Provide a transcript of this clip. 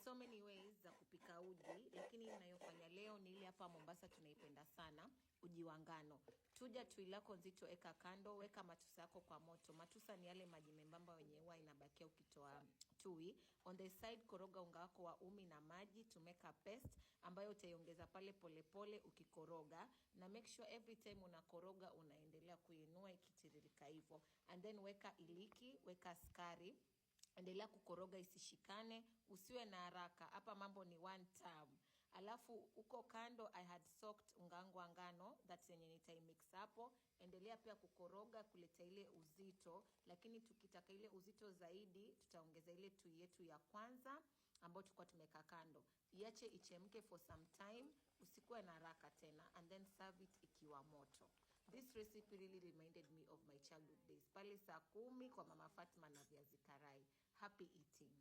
so many ways za kupika uji, lakini ninayofanya leo ni ile hapa Mombasa tunaipenda sana, uji wa ngano. Tuja tui lako nzito eka kando, weka matusa yako kwa moto. Matusa ni yale maji membamba wenye huwa inabakia ukitoa tui. On the side koroga unga wako wa umi na maji to make a paste ambayo utaiongeza pale polepole ukikoroga, na make sure every time unakoroga unaendelea kuinua ikitiririka hivyo. And then weka iliki, weka sukari. Endelea kukoroga isishikane, usiwe na haraka. Hapa mambo ni one time. Alafu uko kando I had soaked unga wangu wa ngano, that's yenye nitaimix hapo. Endelea pia kukoroga kuleta ile uzito, lakini tukitaka ile uzito zaidi tutaongeza ile tui yetu ya kwanza ambayo tulikuwa tumeka kando. Iache ichemke for some time, usikuwe na haraka tena, and then serve it ikiwa moto. This recipe really reminded me of my childhood days. Pale saa 10 kwa Mama Fatma na viazi karai. Happy eating.